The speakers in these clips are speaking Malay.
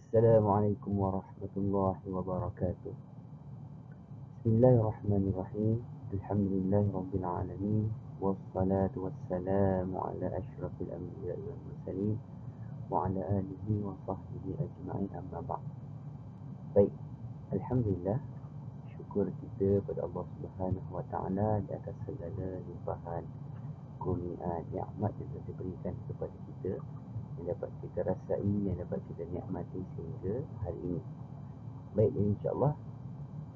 Assalamualaikum warahmatullahi wabarakatuh. Bismillahirrahmanirrahim. Alhamdulillahirabbil alamin. Wassalatu wassalamu ala asyrafil anbiya'i wal mursalin wa ala alihi wa sahbihi ajma'in, amma ba'd. Baik, alhamdulillah, syukur kita pada Allah Subhanahu wa taala di atas segala limpahan kurniaan nikmat yang telah diberikan kepada kita, yang dapat kita rasai, yang dapat kita nikmati sehingga hari ini. Baik, insya-Allah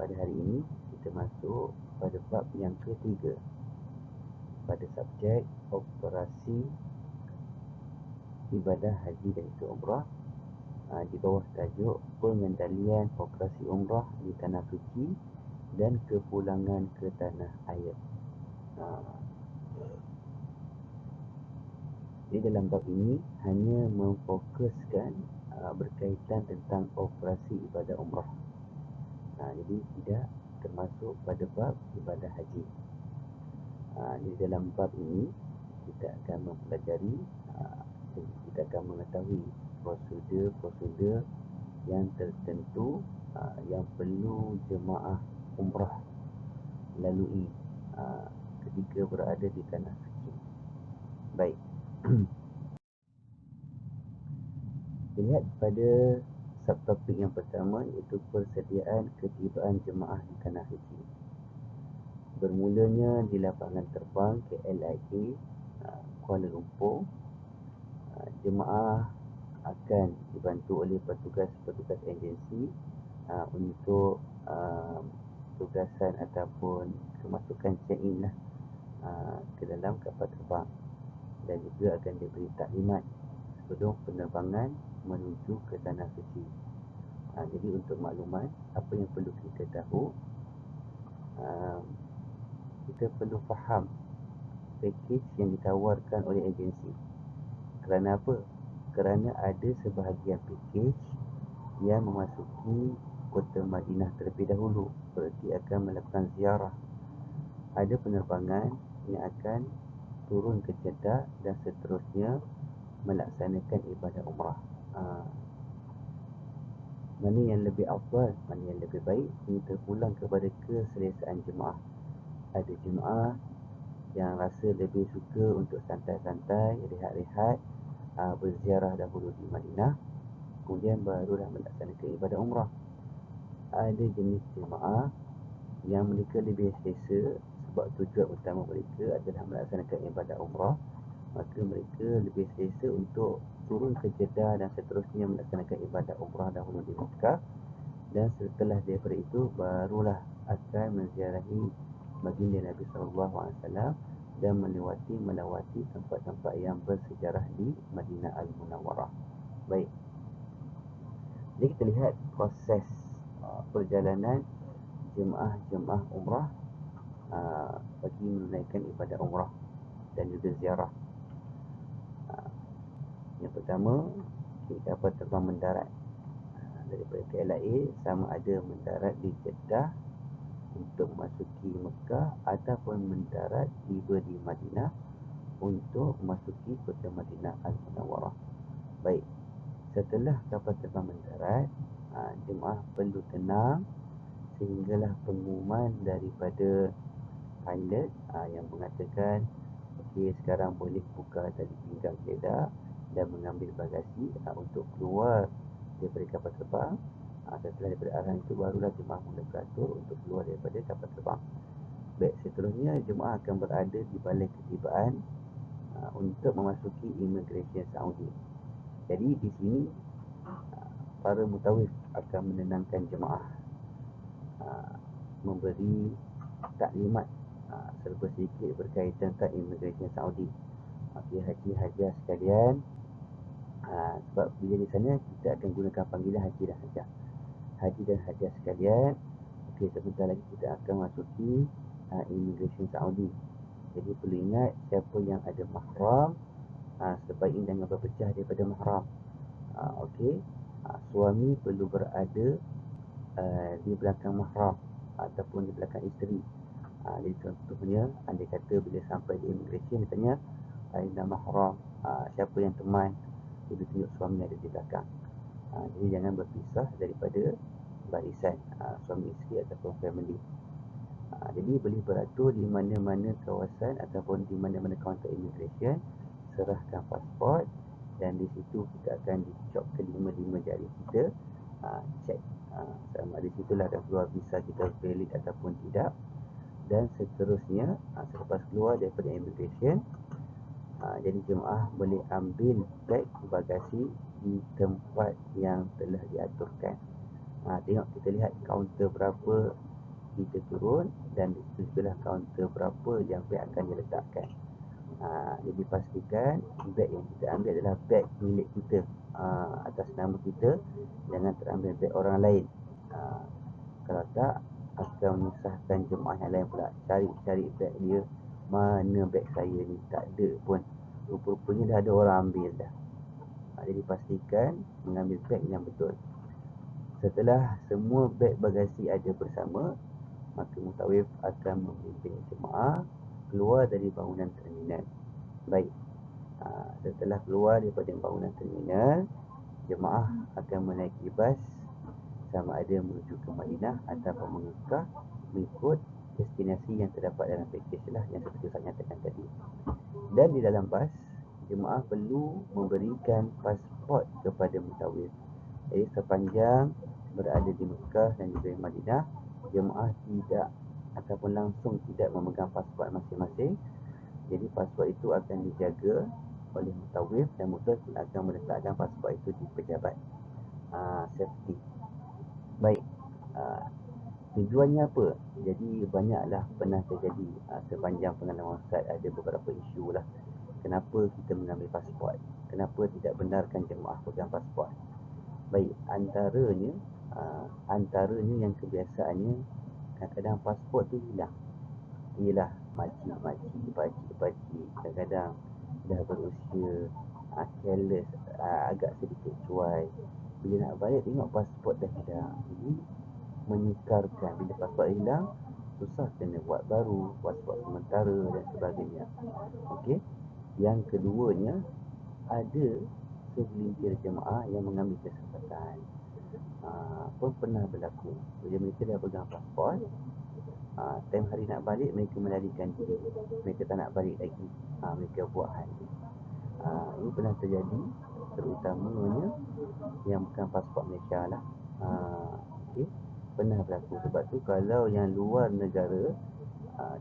pada hari ini kita masuk pada bab yang ketiga pada subjek operasi ibadah haji dan juga umrah, di bawah tajuk pengendalian operasi umrah di tanah suci dan kepulangan ke tanah air. Di dalam bab ini hanya memfokuskan berkaitan tentang operasi ibadah umrah. Jadi tidak termasuk pada bab ibadah haji. Di dalam bab ini kita akan mempelajari, kita akan mengetahui prosedur-prosedur yang tertentu yang perlu jemaah umrah lalui ketika berada di tanah suci. Baik. Lihat pada subtopik yang pertama, iaitu persediaan ketibaan jemaah di tanah suci. Bermulanya di lapangan terbang KLIA Kuala Lumpur, jemaah akan dibantu oleh petugas-petugas agensi untuk tugasan ataupun kemasukan check-in ke dalam kapal terbang, dan juga akan diberi taklimat sebelum penerbangan menuju ke tanah suci. Jadi untuk makluman, apa yang perlu kita tahu, kita perlu faham pakej yang ditawarkan oleh agensi. Kerana apa? Kerana ada sebahagian pakej yang memasuki kota Madinah terlebih dahulu, berarti akan melakukan ziarah. Ada penerbangan yang akan turun ke Jeddah dan seterusnya melaksanakan ibadah umrah. Mana yang lebih afdal, mana yang lebih baik, ini terpulang kepada keselesaan jemaah. Ada jemaah yang rasa lebih suka untuk santai-santai, rehat-rehat, berziarah dahulu di Madinah, kemudian barulah melaksanakan ibadah umrah. Ada jenis jemaah yang mereka lebih selesa sebab tujuan utama mereka adalah melaksanakan ibadah umrah, maka mereka lebih selesa untuk turun ke Jeddah dan seterusnya melaksanakan ibadah umrah dahulu di Mekah, dan setelah daripada itu barulah akan menziarahi baginda Nabi SAW dan melawati tempat-tempat yang bersejarah di Madinah Al-Munawwarah. Baik, jadi kita lihat proses perjalanan jemaah umrah bagi menunaikan ibadah umrah dan juga ziarah. Yang pertama, kapal terbang mendarat daripada KLIA, sama ada mendarat di Jeddah untuk memasuki Mekah ataupun mendarat tiba di Madinah untuk memasuki kota Madinah Al-Munawwarah. Baik, setelah kapal terbang mendarat, jemaah perlu tenang sehinggalah pengumuman daripada pilot yang mengatakan okey, sekarang boleh buka tali pinggang geledah dan mengambil bagasi untuk keluar daripada kapal terbang. Setelah daripada arahan itu, barulah jemaah mula beratur untuk keluar daripada kapal terbang. Baik, seterusnya jemaah akan berada di balai ketibaan untuk memasuki immigration Saudi. Jadi di sini para mutawif akan menenangkan jemaah, memberi taklimat serba sedikit berkaitan tentang immigration Saudi. Okey, haji-haji sekalian, sebab bila di sana kita akan gunakan panggilan haji dan hajah. Haji dan hajah sekalian, okey, sebentar lagi kita akan masuki immigration Saudi. Jadi perlu ingat, siapa yang ada mahram, sebaiknya jangan berpecah daripada mahram. Okey, suami perlu berada di belakang mahram ataupun di belakang isteri. Jadi contohnya, andai kata bila sampai di immigration ditanya aina mahram, siapa yang teman, dia tunjuk suami ada di belakang. Jadi jangan berpisah daripada barisan suami isteri ataupun family. Jadi boleh beratur di mana-mana kawasan ataupun di mana-mana kaunter immigration, serahkan pasport dan di situ kita akan dicop kelima-lima jari kita, check sama di situlah akan keluar visa kita valid ataupun tidak. Dan seterusnya selepas keluar daripada immigration, jadi jemaah boleh ambil beg bagasi di tempat yang telah diaturkan. Tengok kita lihat kaunter berapa kita turun dan di situ sebelah kaunter berapa yang beg akan diletakkan. Jadi pastikan beg yang kita ambil adalah beg milik kita, atas nama kita, jangan terambil beg orang lain. Kalau tak akan menyusahkan jemaah yang lain pula, cari beg dia, mana beg saya ni, tak ada pun, rupa-rupanya dah ada orang ambil dah. Jadi pastikan mengambil beg yang betul. Setelah semua beg bagasi ada bersama, maka mutawif akan memimpin jemaah keluar dari bangunan terminal. Baik, setelah keluar daripada bangunan terminal, jemaah akan menaiki bas sama ada menuju ke Madinah ataupun Mekah mengikut destinasi yang terdapat dalam pakej lah yang seperti saya nyatakan tadi. Dan di dalam bas, jemaah perlu memberikan pasport kepada mutawif. Jadi sepanjang berada di Mekah dan juga di Madinah, jemaah tidak ataupun langsung tidak memegang pasport masing-masing. Jadi pasport itu akan dijaga oleh mutawif dan mutawif pun akan meletakkan pasport itu di pejabat safety. Baik, tujuannya apa? Jadi banyaklah pernah terjadi sepanjang pengalaman Ustaz, ada beberapa isu lah. Kenapa kita mengambil pasport? Kenapa tidak benarkan jemaah pegang pasport? Baik, antaranya yang kebiasaannya kadang-kadang pasport tu hilang. Ialah makcik-makcik, pakcik-pakcik kadang-kadang dah berusia, careless, agak sedikit cuai. Bila nak balik tengok pasport dah hilang. Jadi menyukarkan, bila pasport hilang susah kena buat baru, pasport sementara dan sebagainya. Okey. Yang keduanya, ada segelintir jemaah yang mengambil kesempatan. Pun pernah berlaku. Bila mereka dah pegang pasport, time hari nak balik mereka melarikan diri. Mereka tak nak balik lagi. Mereka buat hal ini. Ini pernah terjadi, terutamanya yang bukan pasport Malaysia lah. Okay. Pernah berlaku. Sebab tu kalau yang luar negara,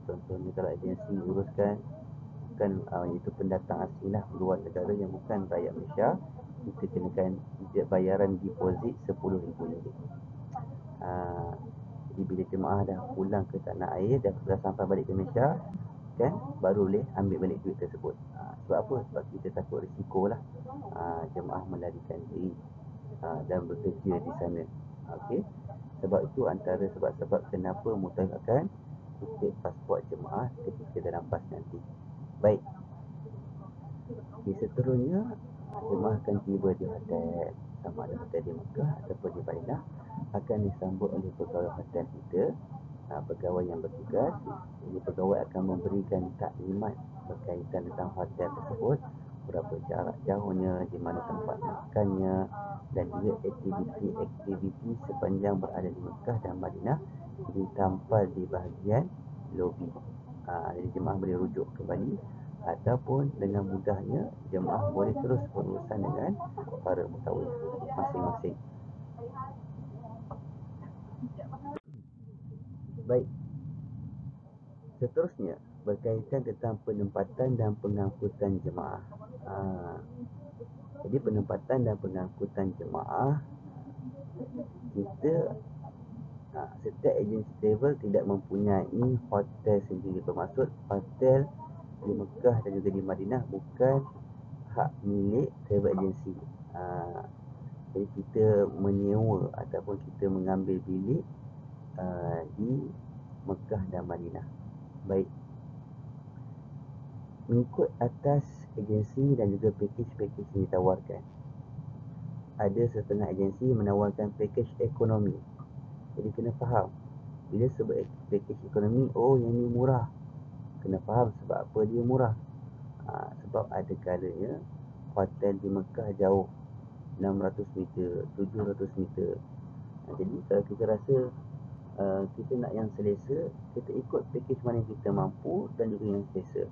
contohnya kalau agensi uruskan kan, itu pendatang asing lah, luar negara yang bukan rakyat Malaysia, kita kenakan bayaran deposit RM10,000. Jadi bila jemaah dah pulang ke tanah air, dah sampai balik ke Malaysia kan, baru boleh ambil balik duit tersebut. Sebab apa? Sebab kita takut risiko lah, jemaah melarikan diri dan bekerja di sana. Okey. Sebab itu antara sebab-sebab kenapa mutawif akan kutip pasport jemaah ketika dalam bas nanti. Baik. Seterusnya, jemaah akan tiba di hotel, sama ada hotel di Mekah ataupun di Madinah, akan disambut oleh pegawai hotel kita, pegawai yang bertugas. Jadi pegawai akan memberikan taklimat berkaitan tentang hotel tersebut, berapa jarak jauhnya, di mana tempat makannya, dan juga aktiviti sepanjang berada di Mekah dan Madinah ditampal di bahagian lobi. Jadi jemaah boleh rujuk kembali ataupun dengan mudahnya jemaah boleh terus berurusan dengan para mutawif masing-masing. Baik. Seterusnya berkaitan tentang penempatan dan pengangkutan jemaah. Jadi penempatan dan pengangkutan jemaah, kita setiap agensi travel tidak mempunyai hotel sendiri. Bermaksud hotel di Mekah dan juga di Madinah bukan hak milik travel agency. Jadi kita menyewa ataupun kita mengambil bilik di Mekah dan Madinah. Baik, mengikut atas agensi dan juga pakej-pakej yang ditawarkan. Ada setengah agensi menawarkan pakej ekonomi. Jadi kena faham, bila sebut pakej ekonomi, oh yang ni murah. Kena faham sebab apa dia murah. Sebab ada kalanya hotel di Mekah jauh, 600 meter, 700 meter. Jadi kalau kita rasa kita nak yang selesa, kita ikut pakej mana yang kita mampu dan juga yang selesa.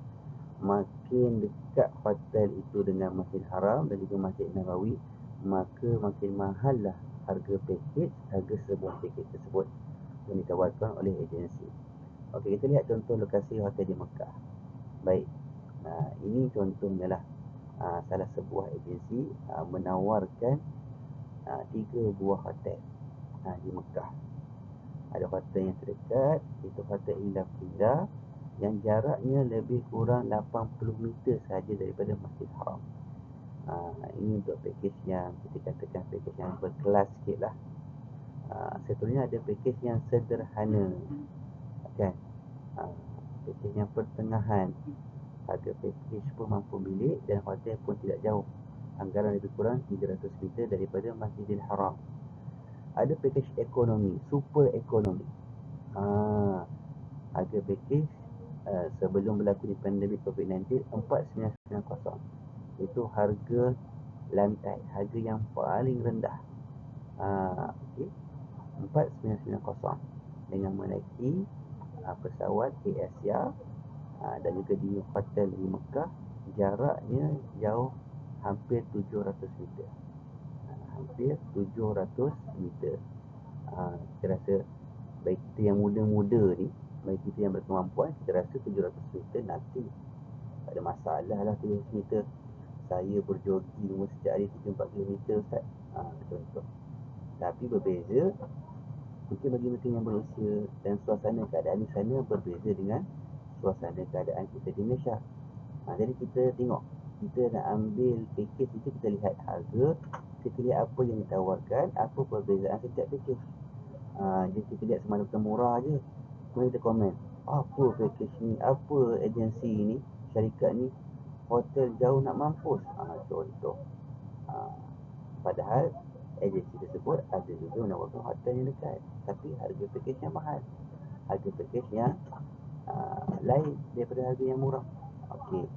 Makin dekat hotel itu dengan Masjid Haram dan juga Masjid Nabawi, maka makin mahal lah harga sebuah pakej tersebut yang ditawarkan oleh agensi. Okey, kita lihat contoh lokasi hotel di Mekah. Baik, ini contohnya lah salah sebuah agensi menawarkan 3 buah hotel di Mekah. Ada hotel yang terdekat, itu Hotel Indah yang jaraknya lebih kurang 80 meter sahaja daripada Masjid Haram. Ini untuk pakej yang kita katakan pakej yang berkelas sikit lah. Seterusnya ada pakej yang sederhana, kan? Pakej yang pertengahan, harga pakej pun mampu bilik dan hotel pun tidak jauh, anggaran lebih kurang 300 meter daripada Masjidil Haram. Ada pakej ekonomi, super ekonomi. Harga pakej sebelum berlaku pandemik COVID-19 4,990. Itu harga lantai, harga yang paling rendah. Okey, 4,990 dengan menaiki pesawat Air Asia dan juga di hotel di Mekah, jaraknya jauh, hampir 700 meter. Hampir 700 meter. Kita rasa baik kita yang muda-muda ni, baik kita yang berkemampuan, kita rasa 700 meter nanti tak ada masalah lah 700 meter. Saya berjogging setiap hari 3-4 km Ustaz, contoh. Tapi berbeza mungkin bagi mereka yang berusia dan suasana keadaan di sana berbeza dengan suasana keadaan kita di Malaysia. Jadi kita tengok, kita nak ambil pakej itu, kita lihat harga, kita lihat apa yang ditawarkan, apa perbezaan setiap pakej. Jadi kita lihat semalam murah je, kemudian kita komen, apa pakej ni, apa agensi ni, syarikat ni, hotel jauh nak mampus. Contoh. Padahal agensi tersebut ada juga menawarkan hotel yang dekat, tapi harga pakej yang mahal, harga pakej yang lain daripada harga yang murah. Okey,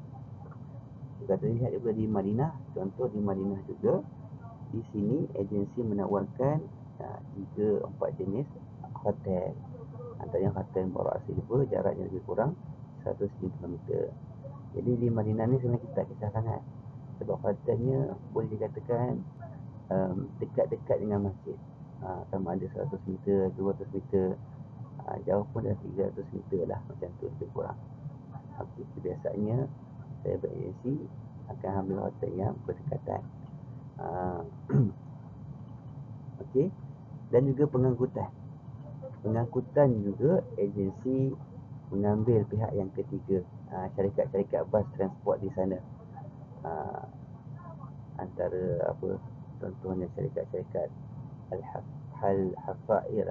kita lihat juga di Madinah. Contoh di Madinah juga, di sini agensi menawarkan 3-4 jenis hotel. Antaranya hotel Barak Silver, jaraknya lebih kurang 150 meter. Jadi di Madinah ni sebenarnya kita tak kisah sangat, sebab hotelnya boleh dikatakan dekat-dekat dengan masjid. Sama ada 100 meter, 200 meter, jauh pun dah 300 meter lah, macam tu lebih kurang. Okey, biasanya saya beragensi akan ambil hotel yang berdekatan. Okey, dan juga pengangkutan. Pengangkutan juga agensi mengambil pihak yang ketiga, syarikat-syarikat bas transport di sana. Antara apa, contohnya syarikat-syarikat Al-Hafair,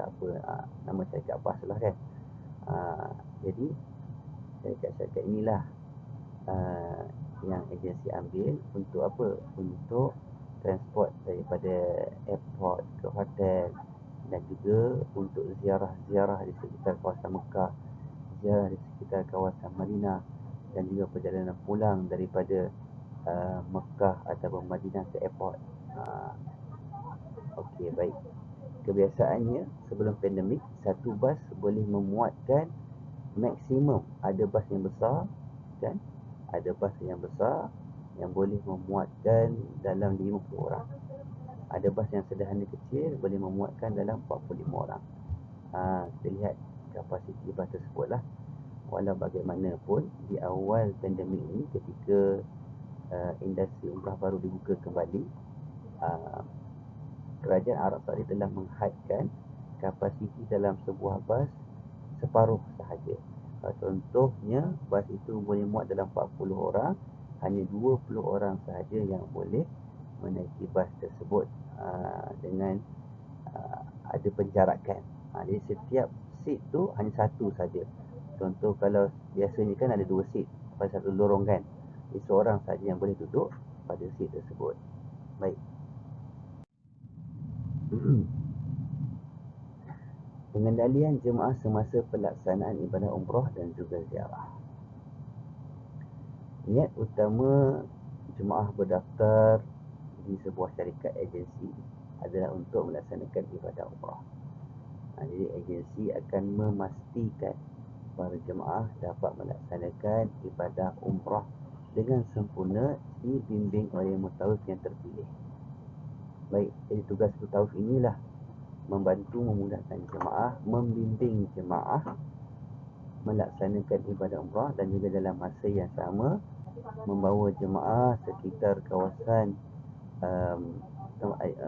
nama syarikat bas lah kan. Jadi syarikat-syarikat inilah yang agensi ambil untuk apa? Untuk transport daripada airport ke hotel, dan juga untuk ziarah-ziarah di sekitar kawasan Mekah, ziarah di sekitar kawasan Madinah, dan juga perjalanan pulang daripada Mekah ataupun Madinah ke airport. Okey, baik. Kebiasaannya sebelum pandemik, satu bas boleh memuatkan maksimum, ada bas yang besar kan, ada bas yang besar yang boleh memuatkan dalam 50 orang. Ada bas yang sederhana kecil boleh memuatkan dalam 45 orang. Kita lihat kapasiti bas tersebut lah. Walau bagaimanapun, di awal pandemik ini, ketika industri umrah baru dibuka kembali, kerajaan Arab Saudi telah menghadkan kapasiti dalam sebuah bas separuh sahaja. Contohnya, bas itu boleh muat dalam 40 orang, hanya 20 orang sahaja yang boleh menaiki bas tersebut dengan ada penjarakan. Jadi setiap seat tu hanya satu saja. Contoh kalau biasanya kan ada 2 seat pada satu lorong kan, jadi seorang saja yang boleh duduk pada seat tersebut. Baik. Pengendalian jemaah semasa pelaksanaan ibadah umrah dan juga ziarah. Niat utama jemaah berdaftar di sebuah syarikat agensi adalah untuk melaksanakan ibadah umrah. Jadi agensi akan memastikan para jemaah dapat melaksanakan ibadah umrah dengan sempurna dibimbing oleh mutawif yang terpilih. Baik, jadi tugas mutawif inilah membantu memudahkan jemaah, membimbing jemaah melaksanakan ibadah umrah dan juga dalam masa yang sama membawa jemaah sekitar kawasan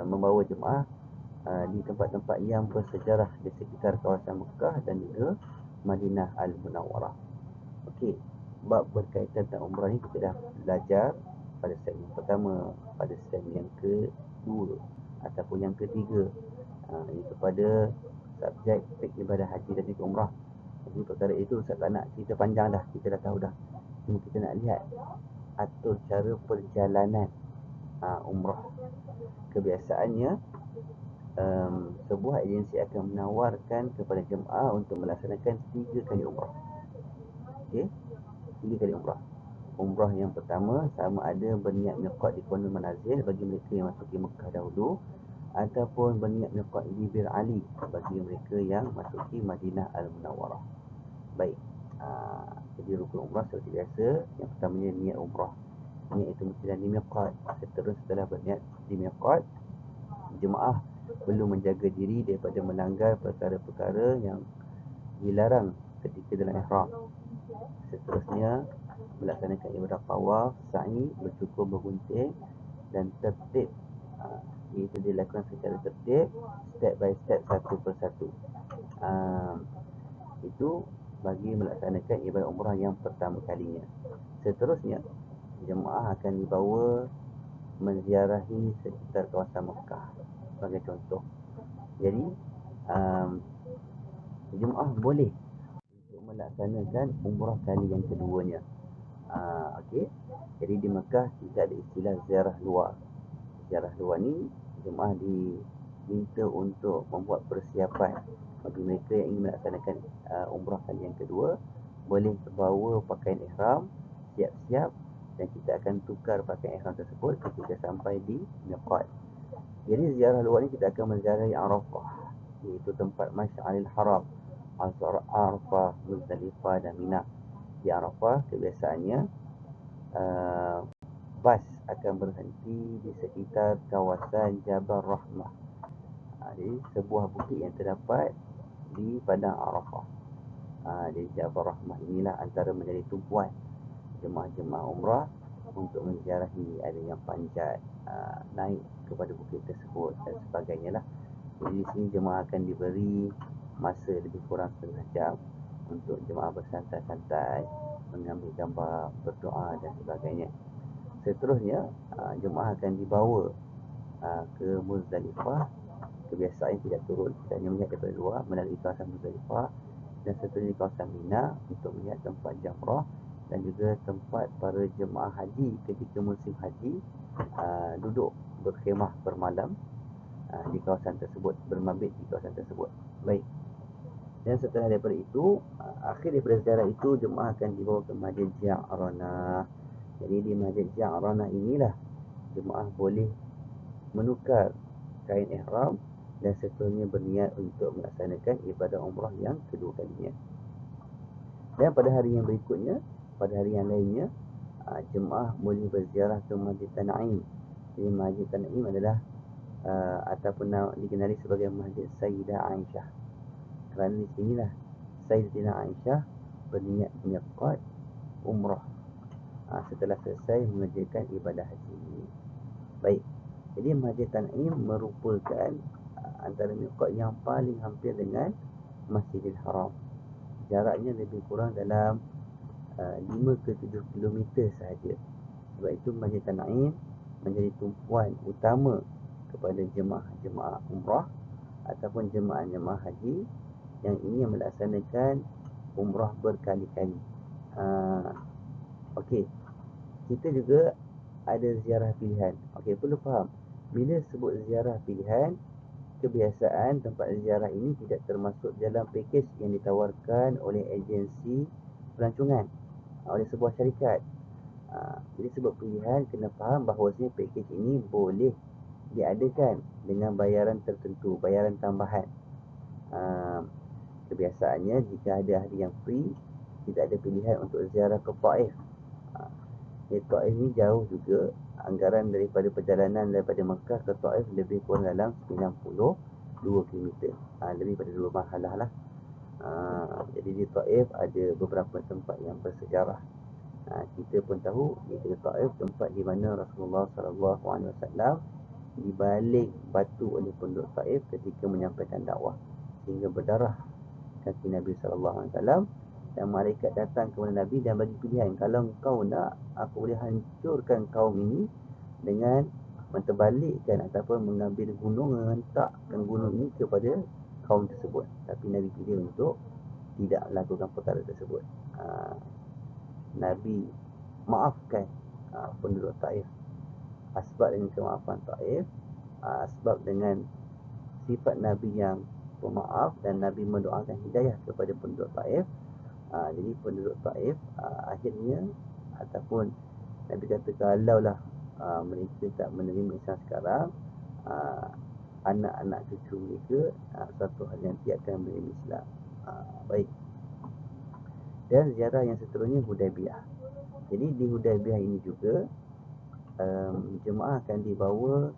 membawa jemaah di tempat-tempat yang bersejarah di sekitar kawasan Mekah dan juga Madinah Al-Munawwarah. Okey, bab berkaitan dengan umrah ni kita dah belajar pada set yang pertama, pada set yang kedua ataupun yang ketiga. Ini kepada subjek fiqh ibadah haji dan juga umrah. Jadi perkara itu Ustaz tak nak cerita panjang dah, kita dah tahu dah. Cuma kita nak lihat atur cara perjalanan umrah. Kebiasaannya sebuah agensi akan menawarkan kepada jemaah untuk melaksanakan 3 kali umrah. Okey, 3 kali umrah. Umrah yang pertama sama ada berniat miqat di Kuala Manazil bagi mereka yang masuki Mekah dahulu, ataupun berniat miqat di Bir Ali bagi mereka yang masuki Madinah Al-Munawwarah. Baik, jadi rukun umrah seperti biasa. Yang pertamanya niat umrah. Niat itu mesti di miqat. Setelah berniat di miqat, jemaah perlu menjaga diri daripada melanggar perkara-perkara yang dilarang ketika dalam ihram. Seterusnya melaksanakan ibadah tawaf, sa'i, bercukur, bergunting dan tertib. Itu dilakukan secara tertib, step by step, satu persatu. Itu bagi melaksanakan ibadah umrah yang pertama kalinya. Seterusnya jemaah akan dibawa menziarahi sekitar kawasan Mekah sebagai contoh. Jadi jemaah boleh untuk melaksanakan umrah kali yang keduanya. Okey. Jadi di Mekah tidak ada istilah ziarah luar. Ziarah luar ni jemaah diminta untuk membuat persiapan. Bagi mereka yang ingin melaksanakan umrah kali yang kedua, boleh bawa pakaian ihram, siap-siap, dan kita akan tukar pakaian ihram tersebut ketika sampai di miqat. Jadi ziarah luar ni kita akan menziarahi Arafah, iaitu tempat Masy'aril Haram, Arafah, Muzdalifah dan Mina. Di Arafah kebiasaannya bas akan berhenti di sekitar kawasan Jabal Rahmah. Jadi sebuah bukit yang terdapat di padang Arafah. Di Jabal Rahmah inilah antara menjadi tumpuan jemaah-jemaah umrah untuk menziarahi. Ada yang panjat naik kepada bukit tersebut dan sebagainya lah. Jadi di sini jemaah akan diberi masa lebih kurang setengah jam untuk jemaah bersantai-santai, mengambil gambar, berdoa dan sebagainya. Seterusnya jemaah akan dibawa ke Muzdalifah. Kebiasaan tidak turun, kita hanya melihat daripada luar melalui kawasan Muzdalifah dan seterusnya di kawasan Mina untuk melihat tempat jamrah dan juga tempat para jemaah haji ketika musim haji duduk berkhemah bermalam di kawasan tersebut, bermabit di kawasan tersebut. Baik. Dan setelah daripada itu, akhir daripada ziarah itu, jemaah akan dibawa ke Masjid Ja'ranah. Jadi di Masjid Ja'ranah inilah jemaah boleh menukar kain ihram dan seterusnya berniat untuk melaksanakan ibadah umrah yang kedua kalinya. Dan pada hari yang berikutnya, pada hari yang lainnya, jemaah boleh berziarah ke Masjid Tan'im. Jadi Masjid Tan'im adalah ataupun dikenali sebagai Masjid Sayyidah Aisyah. Kerana di sinilah Sayyidatina Aisyah berniat miqat umrah setelah selesai mengerjakan ibadah haji. Baik. Jadi Masjid Tan'im merupakan antara miqat yang paling hampir dengan Masjidil Haram. Jaraknya lebih kurang dalam 5 ke 7 km sahaja. Sebab itu Masjid Tan'im menjadi tumpuan utama kepada jemaah-jemaah umrah ataupun jemaah-jemaah haji yang ingin melaksanakan umrah berkali-kali. Okey. Kita juga ada ziarah pilihan. Okey, perlu faham. Bila sebut ziarah pilihan, kebiasaan tempat ziarah ini tidak termasuk dalam pakej yang ditawarkan oleh agensi pelancongan, oleh sebuah syarikat. Jadi sebab pilihan, kena faham bahawasanya pakej ini boleh diadakan dengan bayaran tertentu, bayaran tambahan. Kebiasaannya jika ada hari yang free, kita ada pilihan untuk ziarah ke Taif. Taif ni jauh juga. Anggaran daripada perjalanan daripada Mekah ke Taif lebih kurang dalam 92 km. Lebih pada 2 mahalah lah. Jadi di Taif ada beberapa tempat yang bersejarah. Kita pun tahu di Taif tempat di mana Rasulullah SAW dibalik batu oleh penduduk Taif ketika menyampaikan dakwah, sehingga berdarah kaki Nabi SAW. Dan malaikat datang kepada Nabi dan bagi pilihan, kalau kau nak, aku boleh hancurkan kaum ini dengan menterbalikkan ataupun mengambil gunung, menghentakkan gunung ini kepada kaum tersebut. Tapi Nabi pilih untuk tidak melakukan perkara tersebut. Nabi maafkan penduduk Taif. Sebab dengan kemaafan Taif, sebab dengan sifat Nabi yang pemaaf, dan Nabi mendoakan hidayah kepada penduduk Taif. Jadi penduduk Taif akhirnya, ataupun Nabi kata kalaulah mereka tak menerima Islam sekarang, anak-anak cucu mereka satu hal nanti akan menerima Islam. Baik. Dan ziarah yang seterusnya Hudaybiyah. Jadi di Hudaybiyah ini juga jemaah akan dibawa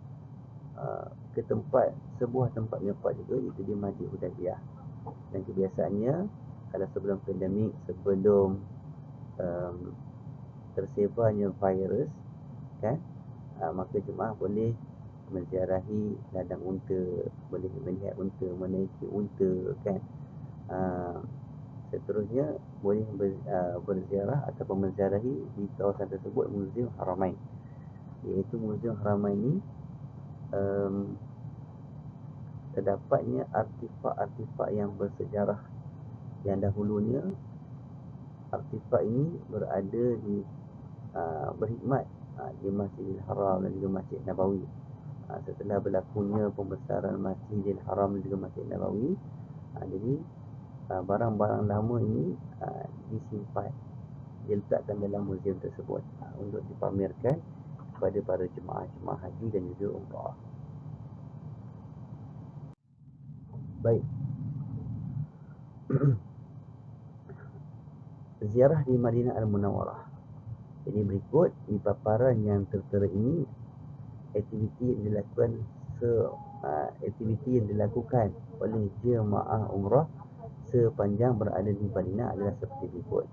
ke tempat, sebuah tempat miqat juga, iaitu di Masjid Hudaybiyah. Dan kebiasaannya, kalau sebelum pandemik, sebelum tersebarnya virus kan, maka jemaah boleh menziarahi ladang unta, boleh melihat unta, menaiki unta kan. Seterusnya boleh berziarah ataupun menziarahi di kawasan tersebut Muzium Haramain. Iaitu Muzium Haramain ini terdapatnya artifak-artifak yang bersejarah. Yang dahulunya artifak ini berada di berkhidmat di Masjidil Haram dan juga Masjid Nabawi. Setelah berlakunya pembesaran Masjidil Haram dan juga Masjid Nabawi, jadi barang-barang lama ini disimpan, diletakkan dalam muzium tersebut untuk dipamerkan kepada para jemaah-jemaah haji dan juga umrah. Baik. Ziarah di Madinah Al-Munawwarah. Jadi berikut di paparan yang tertera ini aktiviti yang dilakukan oleh jemaah umrah sepanjang berada di Madinah adalah seperti berikut.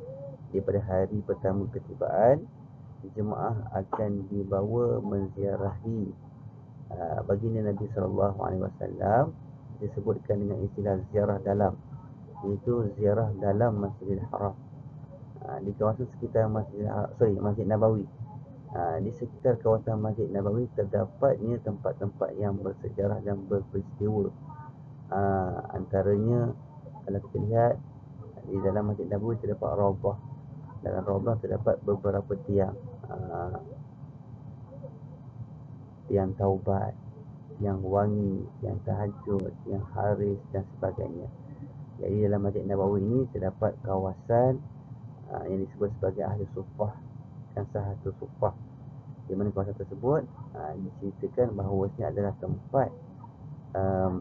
Daripada hari pertama ketibaan, jemaah akan dibawa menziarahi baginda Nabi SAW. Disebutkan dengan istilah ziarah dalam, iaitu ziarah dalam Masjidil Haram. Di kawasan sekitar Masjid Nabawi. Di sekitar kawasan Masjid Nabawi terdapatnya tempat-tempat yang bersejarah dan berperistiwa. Antaranya, kalau kita lihat di dalam Masjid Nabawi terdapat Raubah. Dalam Raubah terdapat beberapa tiang, tiang taubat, yang wangi, yang tahajud, yang haris dan sebagainya. Jadi dalam Masjid Nabawi ini terdapat kawasan yang disebut sebagai Ahli Suffah dan Sahatul Suffah, di mana kawasan tersebut diceritakan bahawasanya adalah tempat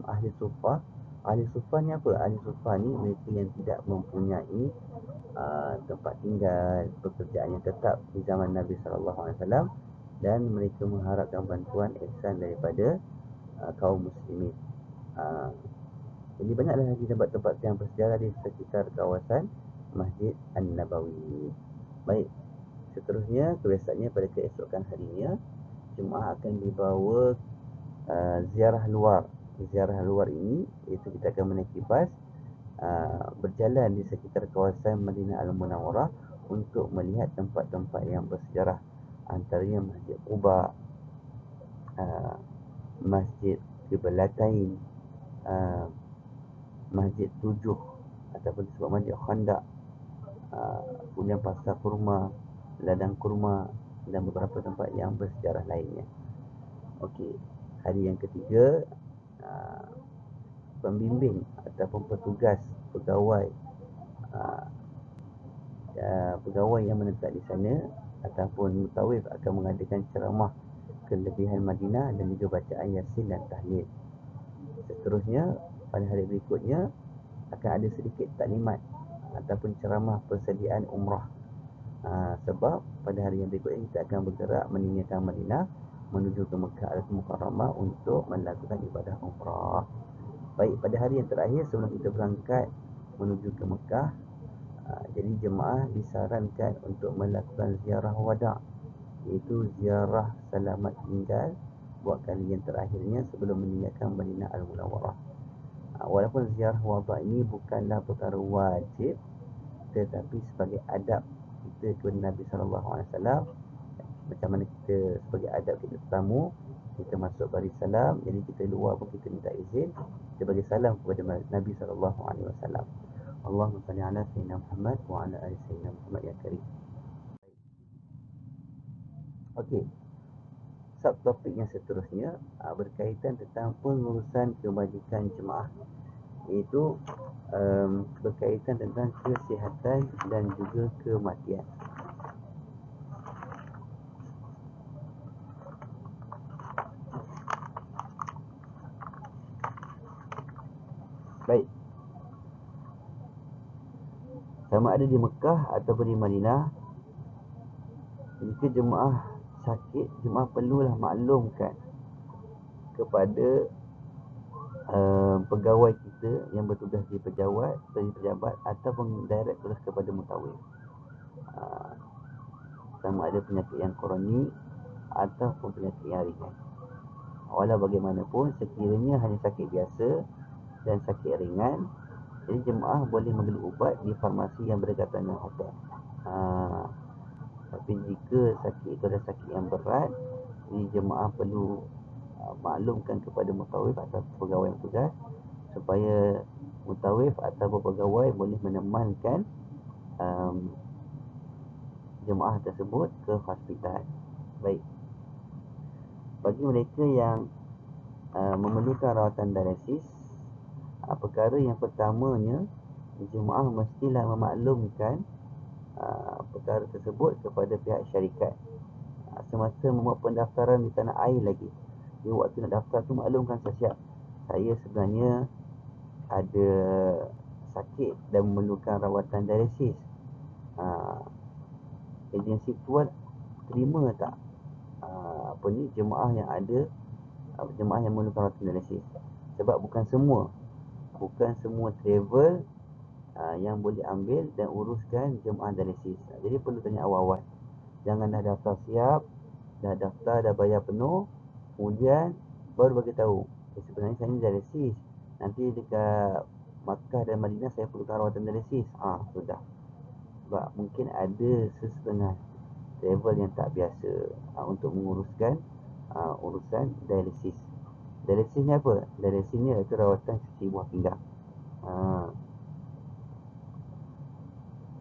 Ahli Suffah. Ahli Suffah ni apa? Ahli Suffah ni mereka yang tidak mempunyai tempat tinggal, pekerjaan yang tetap di zaman Nabi SAW, dan mereka mengharapkan bantuan ihsan daripada kaum muslimin. Jadi banyaklah lagi tempat-tempat yang bersejarah di sekitar kawasan Masjid An-Nabawi. Baik, seterusnya kebiasaannya pada keesokan harinya, jemaah akan dibawa ziarah luar. Ziarah luar ini, iaitu kita akan menaiki bas, berjalan di sekitar kawasan Madinah Al-Munawwarah untuk melihat tempat-tempat yang bersejarah. Antaranya Masjid Quba, Masjid Qiblatain, Masjid Tujuh ataupun disebut Masjid Khandaq, kemudian Pasar Kurma, Ladang Kurma, dan beberapa tempat yang bersejarah lainnya. Okey, hari yang ketiga, pembimbing ataupun petugas pegawai yang menetap di sana ataupun mutawif akan mengadakan ceramah kelebihan Madinah dan juga bacaan Yasin dan tahlil. Seterusnya, pada hari berikutnya akan ada sedikit taklimat ataupun ceramah persediaan umrah. Sebab pada hari yang berikutnya kita akan bergerak meninggalkan Madinah menuju ke Mekah Al-Mukarramah untuk melakukan ibadah umrah. Baik, pada hari yang terakhir sebelum kita berangkat menuju ke Mekah, jadi jemaah disarankan untuk melakukan ziarah wada', iaitu ziarah selamat tinggal buat kali yang terakhirnya sebelum meninggalkan Madinah Al-Munawwarah. Walaupun ziarah wada' ini bukanlah perkara wajib, tetapi sebagai adab kita kepada Nabi SAW, macam mana kita sebagai adab kita tetamu, kita masuk bagi salam, jadi kita luar pun kita minta izin, kita bagi salam kepada Nabi SAW. Allahumma salli ala sayyidina Muhammad wa ala ali sayyidina Muhammad ya karim. Okey, subtopik yang seterusnya berkaitan tentang pengurusan kebajikan jemaah, iaitu berkaitan tentang kesihatan dan juga kematian. Baik, sama ada di Mekah ataupun di Madinah, jika jemaah sakit, jemaah perlulah maklumkan kepada pegawai kita yang bertugas di pejabat ataupun direct terus kepada mutawif. Sama ada penyakit yang kroni ataupun penyakit yang ringan. Walau bagaimanapun, sekiranya hanya sakit biasa dan sakit ringan, jadi jemaah boleh membeli ubat di farmasi yang berdekatan dengan hotel. Tapi jika sakit itu adalah sakit yang berat, jadi jemaah perlu maklumkan kepada mutawif atau pegawai yang tugas, supaya mutawif atau pegawai boleh menemankan jemaah tersebut ke hospital. Baik, bagi mereka yang memerlukan rawatan dialisis, perkara yang pertamanya, jemaah mestilah memaklumkan perkara tersebut kepada pihak syarikat semasa membuat pendaftaran di tanah air lagi. Jadi waktu nak daftar tu maklumkan siap-siap, saya sebenarnya ada sakit dan memerlukan rawatan dialisis. Agensi tuan terima tak jemaah yang ada, jemaah yang memerlukan rawatan dialisis? Sebab bukan semua travel yang boleh ambil dan uruskan jemaah dialisis. Jadi perlu tanya awal-awal. Jangan dah daftar siap, dah daftar, dah bayar penuh, kemudian baru bagi tahu, sebenarnya saya ni dialisis, nanti dekat Makkah dan Madinah saya perlukan rawatan dialisis. Sudah. Sebab mungkin ada sesetengah travel yang tak biasa untuk menguruskan urusan dialisis. Dialisis ni apa? Dialisis ni iaitu rawatan cuci buah pinggang.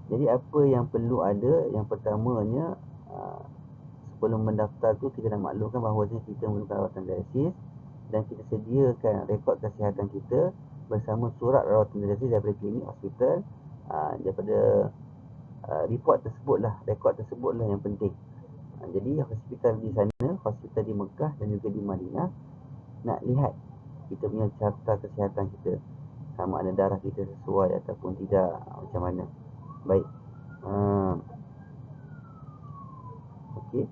Jadi apa yang perlu ada? Yang pertamanya, sebelum mendaftar tu kita nak maklumkan bahawa kita memerlukan rawatan dialisis, dan kita sediakan rekod kesihatan kita bersama surat rawatan dialisis daripada klinik, hospital, daripada report tersebutlah, rekod tersebutlah yang penting. Jadi hospital di sana, hospital di Mekah dan juga di Madinah, nak lihat kita punya carta kesihatan kita, sama ada darah kita sesuai ataupun tidak, macam mana. Baik, okey.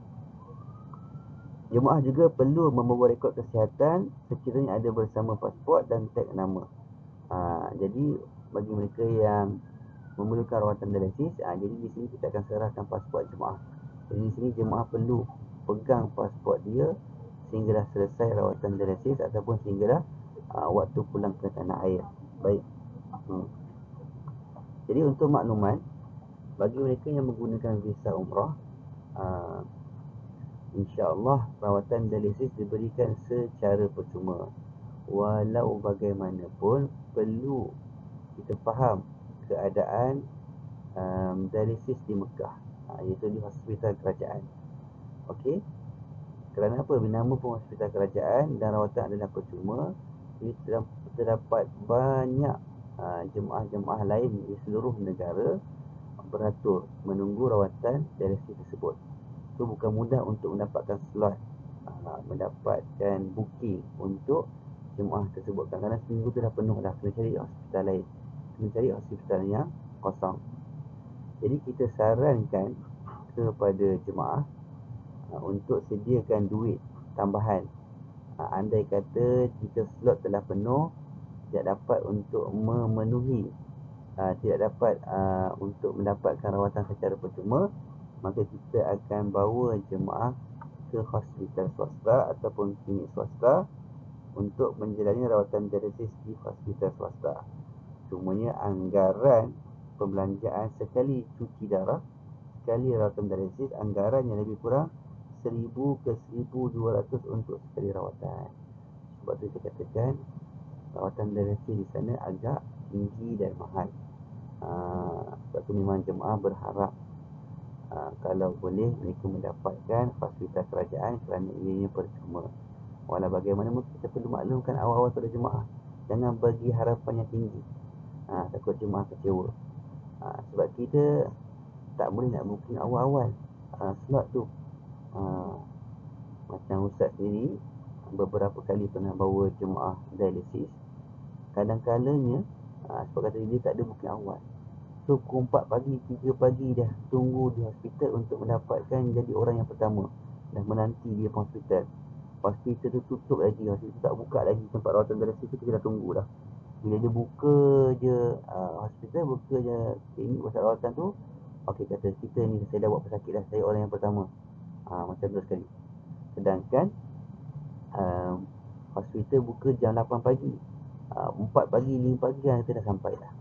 Jemaah juga perlu membawa rekod kesihatan sekiranya ada bersama pasport dan tag nama. Jadi bagi mereka yang memerlukan rawatan dialisis, jadi di sini kita akan serahkan pasport jemaah. Jadi di sini jemaah perlu pegang pasport dia sehinggalah selesai rawatan dialisis ataupun sehinggalah waktu pulang ke tanah air. Baik. Jadi untuk makluman, bagi mereka yang menggunakan visa umrah, insya-Allah rawatan dialisis diberikan secara percuma. Walau bagaimanapun, perlu kita faham keadaan dialisis di Mekah, iaitu di hospital kerajaan. Okey. Kerana apa? Nama pun hospital kerajaan dan rawatan adalah percuma. Jadi terdapat banyak jemaah-jemaah lain di seluruh negara beratur menunggu rawatan dialisis tersebut. So bukan mudah untuk mendapatkan slot, mendapatkan booking untuk jemaah tersebut. Kadang-kadang seminggu tu dah penuh dah, kena cari hospital lain, kena cari hospital yang kosong. Jadi kita sarankan kepada jemaah untuk sediakan duit tambahan. Andai kata jika slot telah penuh, tidak dapat untuk memenuhi, tidak dapat untuk mendapatkan rawatan secara percuma, maka kita akan bawa jemaah ke hospital swasta ataupun klinik swasta untuk menjalani rawatan dialisis di hospital swasta. Cumanya anggaran pembelanjaan sekali cuci darah, sekali rawatan dialisis, anggarannya lebih kurang 1,000 ke 1,200 untuk sekali rawatan. Sebab tu saya katakan rawatan dialisis di sana agak tinggi dan mahal. Sebab tu memang jemaah berharap kalau boleh mereka mendapatkan fasilitas kerajaan kerana ianya percuma. Walau bagaimanapun kita perlu maklumkan awal-awal pada jemaah, jangan bagi harapan yang tinggi, takut jemaah kecewa. Sebab kita tak boleh nak booking awal-awal slot tu. Macam Ustaz sendiri beberapa kali pernah bawa jemaah dialisis, kadang-kalanya sebab kata dia tak ada booking awal, so pukul 4 pagi, 3 pagi dah tunggu di hospital untuk mendapatkan jadi orang yang pertama, dah menanti dia ke hospital. Hospital tu tutup lagi, hospital tak buka lagi tempat rawatan dialisis tu, kita dah tunggu dah. Bila dia buka je hospital, buka je klinik pusat rawatan tu, okey, kata kita ni saya dah buat pesakit dah, saya orang yang pertama. Macam tu sekali. Sedangkan hospital buka jam 8 pagi, 4 pagi, 5 pagi kita dah sampai dah.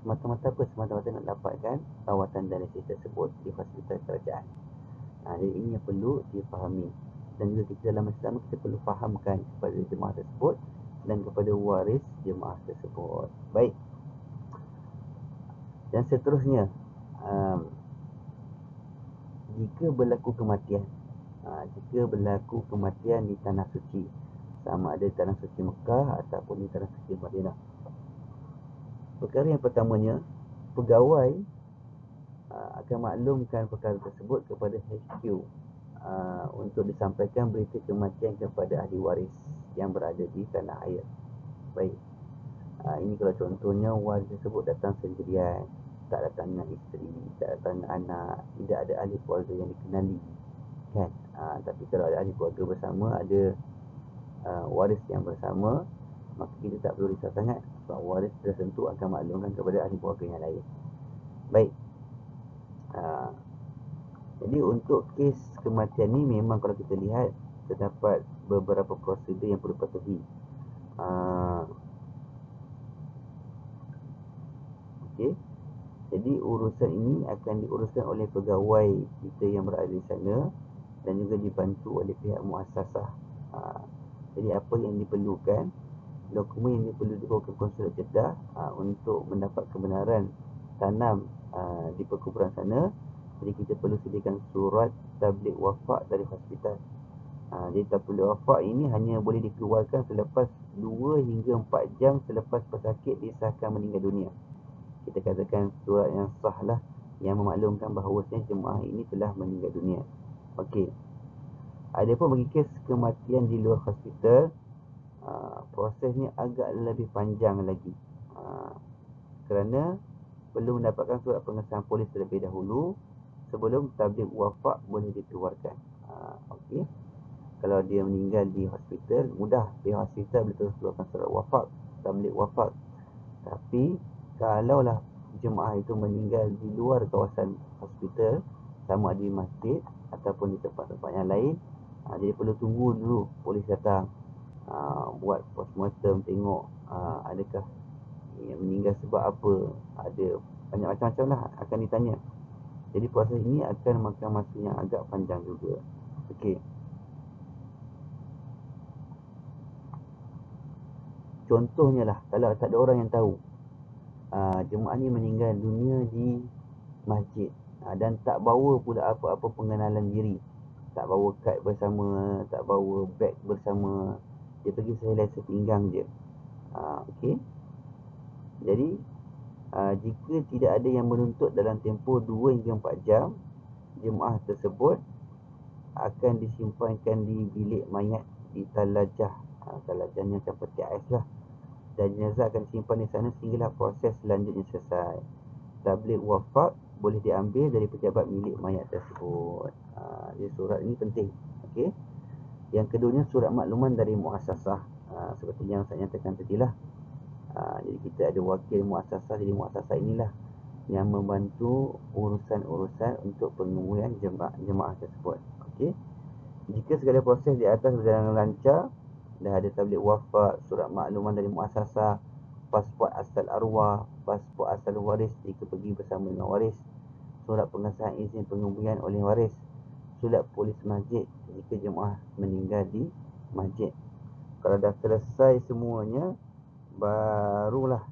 Semata-mata apa? Semata-mata nak dapatkan rawatan dialisis tersebut di hospital kerajaan. Jadi ini yang perlu difahami. Dan juga kita dalam masa sama kita perlu fahamkan kepada jemaah tersebut dan kepada waris jemaah tersebut. Baik. Dan seterusnya, jika berlaku kematian, di tanah suci, sama ada di tanah suci Mekah ataupun di tanah suci Madinah, perkara yang pertamanya, pegawai akan maklumkan perkara tersebut kepada HQ untuk disampaikan berita kematian kepada ahli waris yang berada di tanah air. Baik, ini kalau contohnya waris tersebut datang sendirian, tak datang dengan isteri, tak datang dengan anak, tidak ada ahli keluarga yang dikenali, kan? Tapi kalau ada ahli keluarga bersama, ada waris yang bersama, maka kita tak perlu risau sangat, sebab waris tertentu akan maklumkan kepada ahli keluarga yang lain. Baik. Jadi untuk kes kematian ni memang kalau kita lihat terdapat beberapa prosedur yang perlu dipatuhi. Okey. Jadi urusan ini akan diuruskan oleh pegawai kita yang berada di sana dan juga dibantu oleh pihak muassasah. Jadi apa yang diperlukan, dokumen yang perlu dibawa ke konsulat Jeddah untuk mendapat kebenaran tanam di perkuburan sana. Jadi kita perlu sediakan surat tabligh wafak dari hospital. Jadi tabligh wafak ini hanya boleh dikeluarkan selepas 2 hingga 4 jam selepas pesakit disahkan meninggal dunia. Kita katakan surat yang sah lah, yang memaklumkan bahawasanya jemaah ini telah meninggal dunia. Okey. Adapun bagi kes kematian di luar hospital, prosesnya agak lebih panjang lagi, kerana perlu mendapatkan surat pengesahan polis terlebih dahulu sebelum tabligh wafak boleh dikeluarkan. Okey. Kalau dia meninggal di hospital, mudah, pihak hospital boleh terus keluarkan surat wafak, tabligh wafak. Tapi kalaulah jemaah itu meninggal di luar kawasan hospital, sama ada di masjid ataupun di tempat-tempat yang lain, jadi perlu tunggu dulu polis datang, buat postmortem, tengok adakah yang meninggal sebab apa. Ada banyak macam-macam lah akan ditanya. Jadi proses ini akan memakan masa yang agak panjang juga. Okey. Contohnya lah, kalau tak ada orang yang tahu jemaah ni meninggal dunia di masjid, dan tak bawa pula apa-apa pengenalan diri, tak bawa kad bersama, tak bawa beg bersama, dia pergi sehelai sepinggang je. Okey. Jadi jika tidak ada yang menuntut dalam tempoh 2 hingga 4 jam, jemaah tersebut akan disimpankan di bilik mayat di talajah. Talajahnya macam peti ais lah. Dan jenazah akan disimpan di sana sehinggalah proses selanjutnya selesai. Tabligh wafat boleh diambil dari pejabat milik mayat tersebut. Jadi surat ini penting. Okey. Yang keduanya surat makluman dari muassasah. Seperti yang saya nyatakan tadi lah. Jadi kita ada wakil muassasah. Jadi muassasah inilah yang membantu urusan-urusan untuk pengurusan jemaah tersebut. Okey. Jika segala proses di atas berjalan lancar, dah ada tabligh wafat, surat makluman dari muassasah, pasport asal arwah, pasport asal waris jika pergi bersama dengan waris, surat pengesahan izin penguburan oleh waris, surat polis masjid jika jemaah meninggal di masjid. Kalau dah selesai semuanya, barulah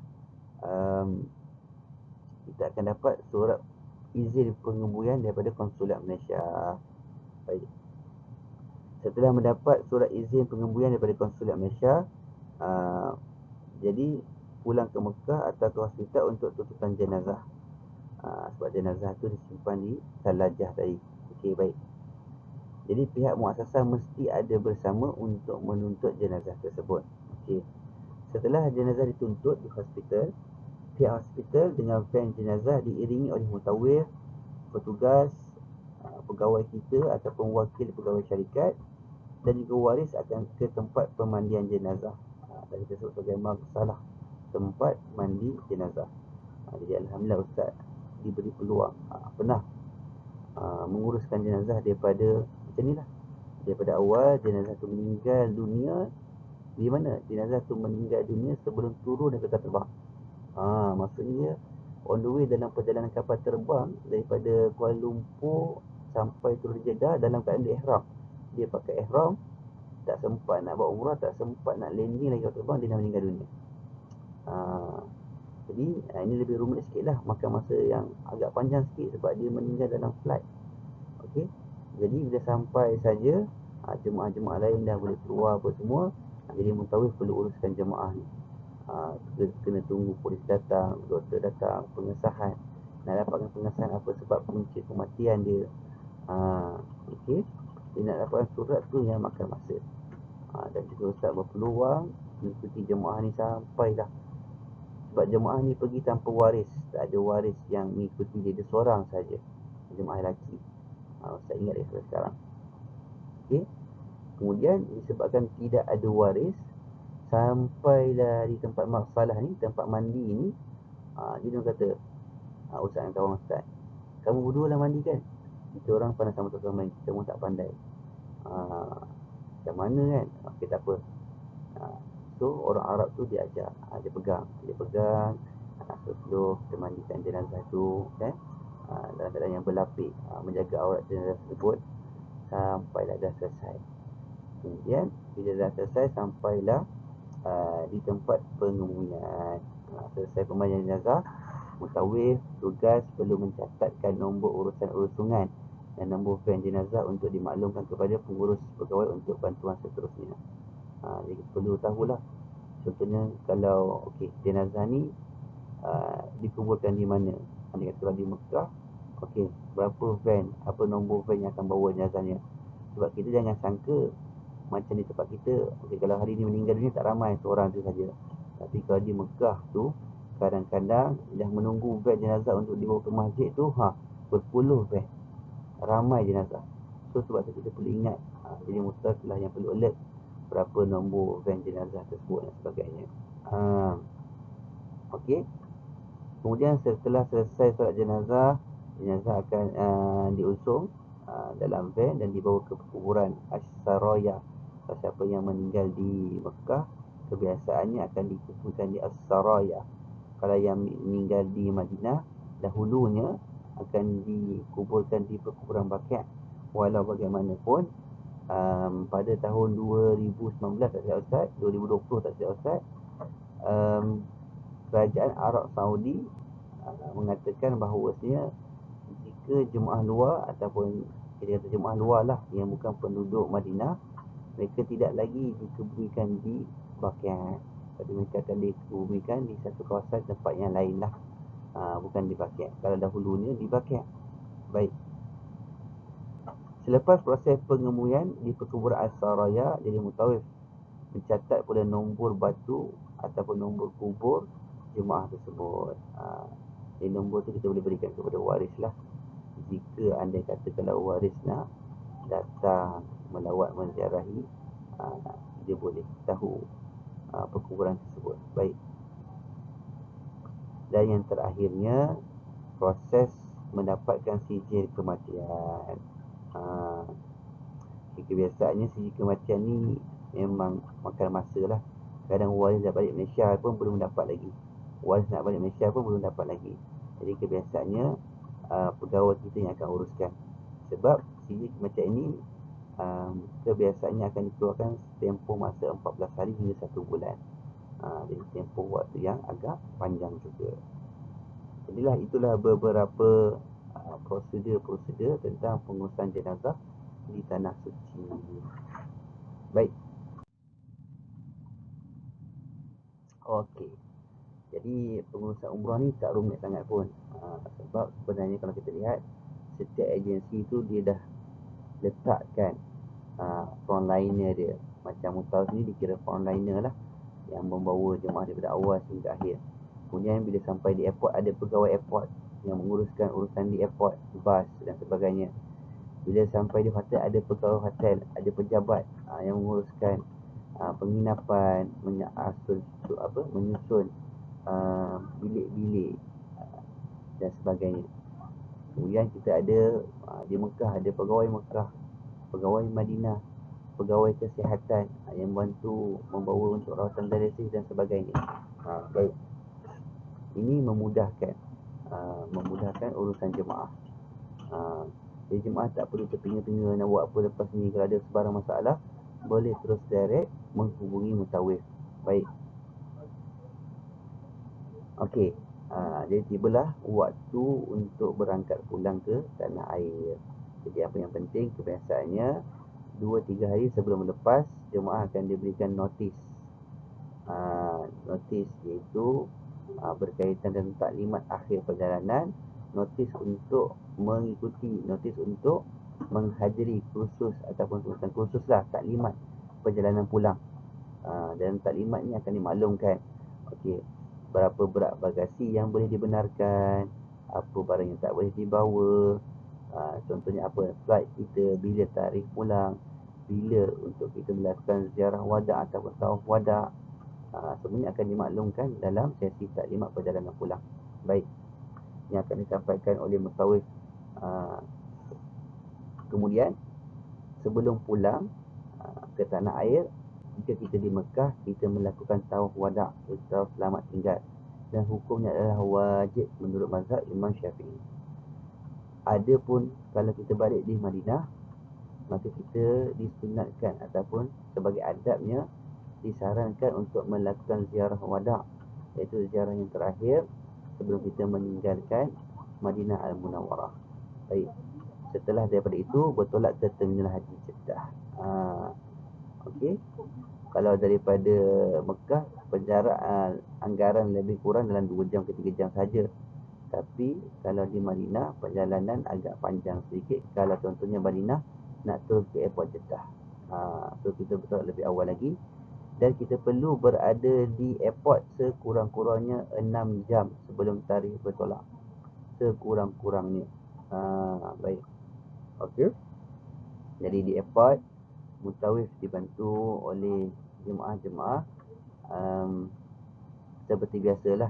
kita akan dapat surat izin penguburan daripada Konsulat Malaysia. Baik. Setelah mendapat surat izin penguburan daripada Konsulat Malaysia, jadi pulang ke Mekah atau ke hospital untuk tuntutan jenazah. Sebab jenazah tu disimpan di talajah tadi. Okey, baik. Jadi pihak muassasah mesti ada bersama untuk menuntut jenazah tersebut. Okey. Setelah jenazah dituntut di hospital, pihak hospital dengan van jenazah diiringi oleh mutawir, petugas, pegawai kita ataupun wakil pegawai syarikat dan juga waris akan ke tempat pemandian jenazah. Tadi kita sebut sebagai maghsalah, tempat mandi jenazah. Jadi alhamdulillah ustaz diberi peluang pernah menguruskan jenazah daripada macam ni lah. Daripada awal jenazah tu meninggal dunia. Di mana jenazah tu meninggal dunia sebelum turun daripada terbang. Maksudnya on the way dalam perjalanan kapal terbang daripada Kuala Lumpur sampai turun Jeddah dalam keadaan dia ihram. Dia pakai ihram, tak sempat nak buat umrah, tak sempat nak landing lagi waktu terbang, dia dah meninggal dunia. Jadi ini lebih rumit sikit lah, makan masa yang agak panjang sikit sebab dia meninggal dalam flight. Okey. Jadi bila sampai saja, jemaah-jemaah lain dah boleh keluar apa semua. Jadi mutawif perlu uruskan jemaah ni. Kena tunggu polis datang, doktor datang, pengesahan. Nak dapatkan pengesahan apa sebab punca kematian dia. Okey. Dia nak dapatkan surat tu yang makan masa. Dan juga ustaz berpeluang mengikuti jemaah ni sampailah. Sebab jemaah ni pergi tanpa waris. Tak ada waris yang mengikuti dia seorang saja. Jemaah lelaki. Ustaz ingat dia sampai sekarang. Okey. Kemudian disebabkan tidak ada waris, sampailah di tempat maghsalah ni, tempat mandi ni. Dia kata, ustaz dan kawan ustaz, kamu berdua lah mandi kan? Kita orang pandai sama-sama main, kita pun tak pandai. Macam mana kan? Okey, tak apa. So orang Arab tu dia ajar, dia pegang sebelum kita mandikan jenazah tu kan, dalam keadaan yang berlapik, menjaga aurat jenazah tersebut sampailah dah selesai. Kemudian bila dah selesai, sampailah di tempat penguburan. Selesai pemandian jenazah, mutawif tugas perlu mencatatkan nombor urusan urusungan dan nombor van jenazah untuk dimaklumkan kepada pengurus pegawai untuk bantuan seterusnya. Jadi perlu tahulah. Contohnya kalau jenazah ni dikuburkan di mana? Kalau di Mekah, berapa van, apa nombor van yang akan bawa jenazahnya? Sebab kita jangan sangka macam di tempat kita, kalau hari ni meninggal dunia tak ramai, seorang tu saja. Tapi kalau di Mekah tu, kadang-kadang dah menunggu van jenazah untuk dibawa ke masjid tu, berpuluh van, ramai jenazah. So sebab tu kita perlu ingat, jadi mustahil yang perlu alert berapa nombor van jenazah tersebut dan sebagainya. Okey. Kemudian setelah selesai solat jenazah, jenazah akan diusung dalam van dan dibawa ke kuburan As-Saraya. Siapa yang meninggal di Mekah, kebiasaannya akan dikuburkan di As-Saraya. Kalau yang meninggal di Madinah, dahulunya akan dikuburkan di perkuburan Baqi'. Walau bagaimanapun, pada tahun 2019 tak silap Ustaz, 2020 tak silap Ustaz, kerajaan Arab Saudi mengatakan bahawasanya jika jemaah luar ataupun kita kata jemaah luar lah yang bukan penduduk Madinah, mereka tidak lagi dikebumikan di Baqi', tapi mereka akan dikebumikan di satu kawasan tempat yang lain lah, bukan di Baqi'. Kalau dahulunya di Baqi'. Baik. Selepas proses pengemuian di perkuburan As-Saraya, jadi mutawif mencatat pula nombor batu ataupun nombor kubur jemaah tersebut. Jadi nombor tu kita boleh berikan kepada waris lah. Jika anda kata kalau waris nak datang melawat menziarahi, dia boleh tahu perkuburan tersebut. Baik. Dan yang terakhirnya, proses mendapatkan sijil kematian. Kebiasaannya sijil kematian ni memang makan masa lah. Kadang waris nak balik Malaysia pun belum dapat lagi. Waris nak balik Malaysia pun belum dapat lagi. Jadi kebiasaannya pegawai kita yang akan uruskan. Sebab sijil kematian ini kebiasaannya akan dikeluarkan tempoh masa 14 hari hingga 1 bulan. Jadi tempoh waktu yang agak panjang juga. Jadilah itulah beberapa prosedur-prosedur tentang pengurusan jenazah di Tanah Suci. Baik. Okey. Jadi pengurusan umrah ni tak rumit sangat pun. Sebab sebenarnya kalau kita lihat, setiap agensi tu dia dah letakkan frontliner dia. Macam Mutawif ni dikira frontliner lah, yang membawa jemaah daripada awal hingga akhir. Kemudian bila sampai di airport, ada pegawai airport yang menguruskan urusan di airport, bas dan sebagainya. Bila sampai di hotel, ada pegawai hotel, ada pejabat yang menguruskan penginapan, menyusun bilik-bilik dan sebagainya. Kemudian kita ada di Mekah, ada pegawai Mekah, pegawai Madinah, pegawai kesihatan yang membantu membawa untuk rawatan dialisis dan sebagainya. Baik. Ini memudahkan urusan jemaah. Jadi jemaah tak perlu terpinga-pinga nak buat apa lepas ni. Kalau ada sebarang masalah, boleh terus direct menghubungi mutawif. Baik. Okey. Jadi tibalah waktu untuk berangkat pulang ke tanah air. Jadi apa yang penting, kebiasaannya 2-3 hari sebelum melepas, jemaah akan diberikan notis. Notis iaitu berkaitan dengan taklimat akhir perjalanan, notis untuk mengikuti, notis untuk menghadiri kursus ataupun bukan kursus lah, taklimat perjalanan pulang. Dan taklimat ni akan dimaklumkan, okey, berapa berat bagasi yang boleh dibenarkan, apa barang yang tak boleh dibawa, contohnya apa flight kita, bila tarikh pulang, bila untuk kita melakukan ziarah wada' ataupun tawaf wada'. Semuanya akan dimaklumkan dalam sesi taklimat perjalanan pulang. Baik, yang akan disampaikan oleh mutawif. Kemudian sebelum pulang ke tanah air, jika kita di Mekah, kita melakukan tawaf wada', tawaf selamat tinggal, dan hukumnya adalah wajib menurut mazhab Imam Syafi'i. Adapun kalau kita balik di Madinah, maka kita disunatkan ataupun sebagai adabnya disarankan untuk melakukan ziarah wada', iaitu ziarah yang terakhir sebelum kita meninggalkan Madinah Al-Munawwarah. Baik. Setelah daripada itu, bertolak ke Terminal Haji Jeddah. Okey. Kalau daripada Mekah, penjarak anggaran lebih kurang dalam 2 jam ke 3 jam saja. Tapi kalau di Madinah, perjalanan agak panjang sedikit. Kalau contohnya Madinah nak terus ke airport Jeddah, so kita bertolak lebih awal lagi. Dan kita perlu berada di airport sekurang-kurangnya 6 jam sebelum tarikh bertolak. Sekurang-kurangnya. Baik. Okey. Jadi di airport, mutawif dibantu oleh jemaah-jemaah. Seperti biasalah,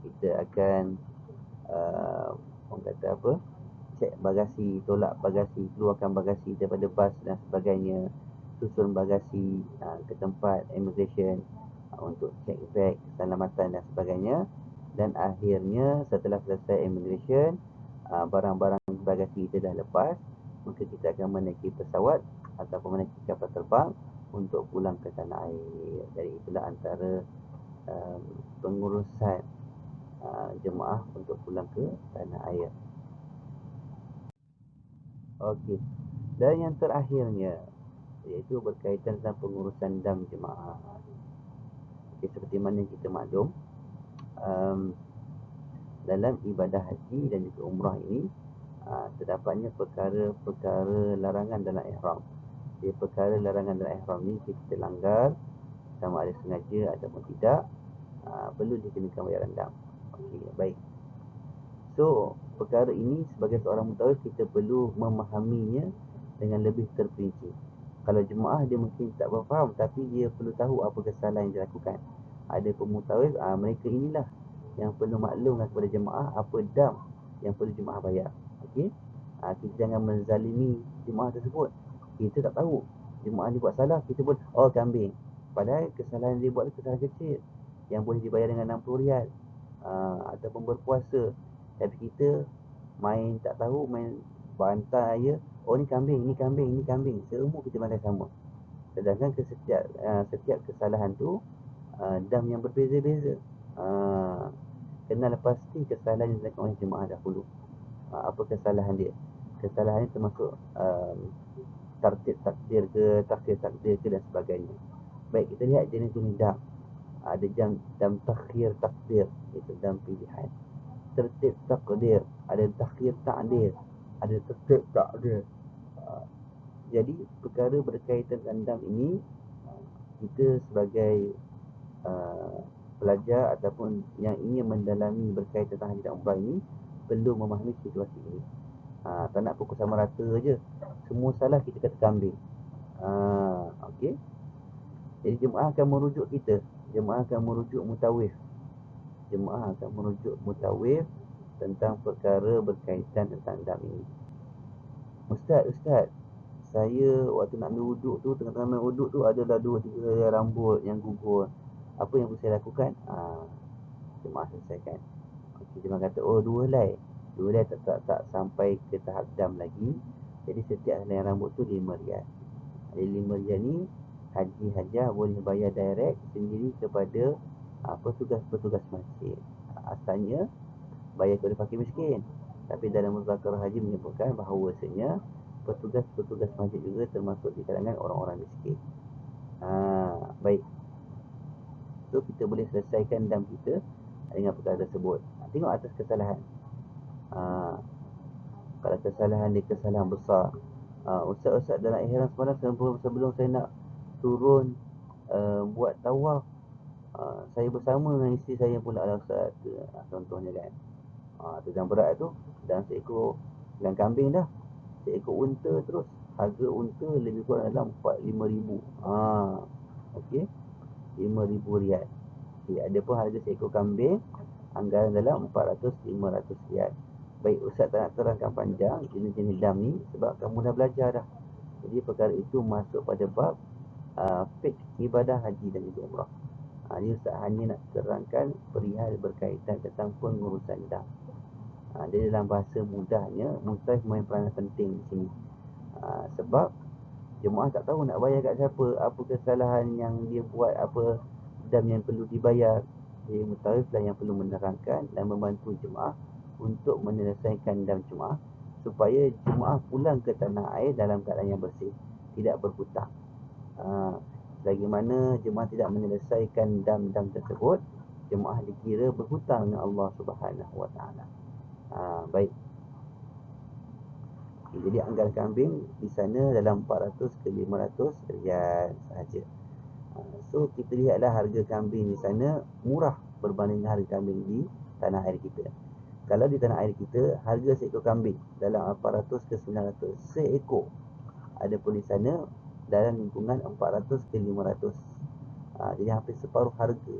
kita akan orang kata apa, cek bagasi, tolak bagasi, keluarkan bagasi daripada bas dan sebagainya, susun bagasi ke tempat immigration untuk cek beg, keselamatan dan sebagainya. Dan akhirnya setelah selesai immigration, barang-barang bagasi kita dah lepas, maka kita akan menaiki pesawat ataupun menaiki kapal terbang untuk pulang ke tanah air. Jadi itulah antara pengurusan jemaah untuk pulang ke tanah air. Okey. Dan yang terakhirnya, iaitu berkaitan dengan pengurusan dam jemaah. Okay, seperti mana kita maklum, dalam ibadah haji dan juga umrah ini, Terdapatnya perkara-perkara larangan dalam ihram. Jadi perkara larangan dalam ihram ni kita langgar, sama ada sengaja ataupun tidak, perlu dikenakan bayar dam. Okey, baik. So, perkara ini sebagai seorang mutawif kita perlu memahaminya dengan lebih terperinci. Kalau jemaah dia mungkin tak berfaham, tapi dia perlu tahu apa kesalahan yang dilakukan. Ada pemutawif, mereka inilah yang perlu maklumkan kepada jemaah apa dam yang perlu jemaah bayar. Okey? Kita jangan menzalimi jemaah tersebut. Kita tak tahu jemaah ni buat salah, kita pun kambing. Padahal kesalahan dia buat tu kesalahan kecil yang boleh dibayar dengan 60 riyal. Ataupun berpuasa, tapi kita main tak tahu, main bantai je. Ni kambing, ni kambing, ni kambing. Semua kita bantai sama. Sedangkan setiap kesalahan tu dam yang berbeza-beza. Kenal pasti kesalahan yang dilakukan oleh jemaah dahulu. Apa kesalahan dia? Kesalahan ini termasuk tartib takdir ke, takhir takdir ke dan sebagainya. Baik, kita lihat jenis-jenis dam. Ada dam takhir takdir, itu dam pilihan. Tertib takdir, ada takhir takdir, ada tertib takdir. Jadi perkara berkaitan dengan dam ini, kita sebagai pelajar ataupun yang ingin mendalami berkaitan dengan haji dan umrah ini perlu memahami situasi ini. Tak nak pukul sama rata je, semua salah kita kata kambing. Okey. Jadi jemaah akan merujuk kita, jemaah akan merujuk mutawif. Jemaah akan merujuk mutawif tentang perkara berkaitan tentang dam ini. Ustaz, saya waktu nak ambil wuduk tu, tengah-tengah ambil wuduk tu adalah 2-3 helai rambut yang gugur. Apa yang perlu saya lakukan? Jemaah selesaikan. Okey, jemaah kata, 2 helai. 2 helai tak sampai ke tahap dam lagi. Jadi setiap helai rambut tu 5 riyal. Jadi 5 riyal ni haji hajah boleh bayar direct sendiri kepada petugas masjid. Asalnya bayar kepada fakir miskin, tapi dalam muzakarah haji menyebutkan bahawasanya petugas-petugas masjid juga termasuk di kalangan orang-orang miskin. Baik. So kita boleh selesaikan dam kita dengan perkara tersebut. Tengok atas kesalahan. Kalau kesalahan dia kesalahan besar, Ustaz dalam ihram semalam sebelum saya nak turun buat tawaf, saya bersama dengan isteri saya pula lah Ustaz, contohnya kan. Tu yang berat tu, dan seekor dan kambing dah, seekor unta terus. Harga unta lebih kurang dalam 45,000. Okey, 5,000 riyal. Okey, ada pun harga seekor kambing anggaran dalam 400-500 riyal. Baik, Ustaz tak nak terangkan panjang jenis-jenis dam ni sebab kamu dah belajar dah. Jadi perkara itu masuk pada bab fiqh ibadah haji dan juga umrah. Ini Ustaz hanya nak terangkan perihal berkaitan tentang pengurusan dam. Jadi dalam bahasa mudahnya, mustahil main peranan penting di sini. Sebab jemaah tak tahu nak bayar kat siapa, apa kesalahan yang dia buat, apa dam yang perlu dibayar. Jadi mustahil lah yang perlu menerangkan dan membantu jemaah untuk menyelesaikan dam jemaah, supaya jemaah pulang ke tanah air dalam keadaan yang bersih, tidak berhutang. Selagi mana jemaah tidak menyelesaikan dam-dam tersebut, jemaah dikira berhutang dengan Allah Subhanahu Wa Taala. Baik. Jadi anggaran kambing di sana dalam 400 ke 500 riyal sahaja. So kita lihatlah harga kambing di sana murah berbanding harga kambing di tanah air kita. Kalau di tanah air kita, harga seekor kambing dalam 400 ke 900 seekor. Adapun di sana dalam lingkungan 400 ke 500. Jadi hampir separuh harga.